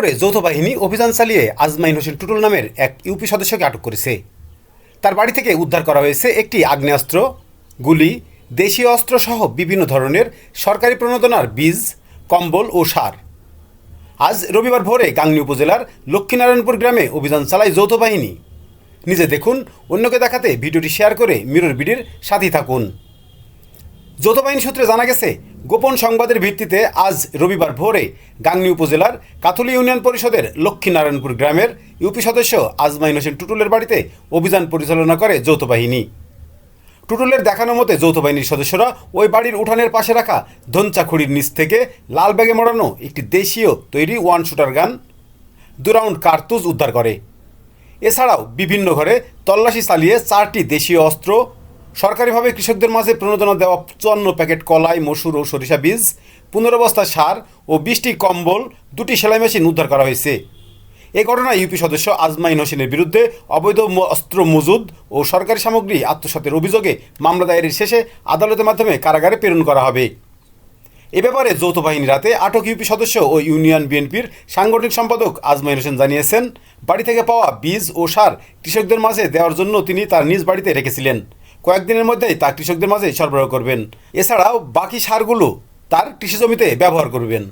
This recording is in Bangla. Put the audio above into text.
গাজীপুরে যৌথ বাহিনী অভিযান চালিয়ে আজমাইন হোসেন টুটুল নামের এক ইউপি সদস্যকে আটক করেছে। তার বাড়ি থেকে উদ্ধার করা হয়েছে একটি আগ্নেয়াস্ত্র, গুলি, দেশীয় অস্ত্রসহ বিভিন্ন ধরনের সরকারি প্রণোদনার বীজ, কম্বল ও সার। আজ রবিবার ভোরে গাংনী উপজেলার লক্ষ্মীনারায়ণপুর গ্রামে অভিযান চালায় যৌথ বাহিনী। নিজে দেখুন, অন্যকে দেখাতে ভিডিওটি শেয়ার করে মিরর বিডির সাথেই থাকুন। যৌথ বাহিনী সূত্রে জানা গেছে, গোপন সংবাদের ভিত্তিতে আজ রবিবার ভোরে গাংনী উপজেলার কাথুলি ইউনিয়ন পরিষদের লক্ষ্মীনারায়ণপুর গ্রামের ইউপি সদস্য আজমাইন হোসেন টুটুলের বাড়িতে অভিযান পরিচালনা করে যৌথ বাহিনী। টুটুলের দেখানো মতে যৌথ বাহিনীর সদস্যরা ওই বাড়ির উঠানের পাশে রাখা ধনচা খুঁড়ির নিচ থেকে লাল ব্যাগে মোড়ানো একটি দেশীয় তৈরি ওয়ান শুটার গান, 2 রাউন্ড কার্তুজ উদ্ধার করে। এছাড়াও বিভিন্ন ঘরে তল্লাশি চালিয়ে 4টি দেশীয় অস্ত্র, সরকারিভাবে কৃষকদের মাঝে প্রণোদনা দেওয়া 54 প্যাকেট কলাই, মসুর ও সরিষা বীজ, 15 বস্তা সার ও 20টি কম্বল, 2টি সেলাই মেশিন উদ্ধার করা হয়েছে। এ ঘটনায় ইউপি সদস্য আজমাইন হোসেনের বিরুদ্ধে অবৈধ অস্ত্র মজুদ ও সরকারি সামগ্রী আত্মসাতের অভিযোগে মামলা দায়েরের শেষে আদালতের মাধ্যমে কারাগারে প্রেরণ করা হবে। এ ব্যাপারে যৌথ বাহিনী রাতে আটক ইউপি সদস্য ও ইউনিয়ন বিএনপির সাংগঠনিক সম্পাদক আজমাইন হোসেন জানিয়েছেন, বাড়ি থেকে পাওয়া বীজ ও সার কৃষকদের মাঝে দেওয়ার জন্য তিনি তার নিজ বাড়িতে রেখেছিলেন। কয়েকদিনের মধ্যেই তা কৃষকদের মাঝে সরবরাহ করবেন। এছাড়াও বাকি সারগুলো তার কৃষি জমিতে ব্যবহার করবেন।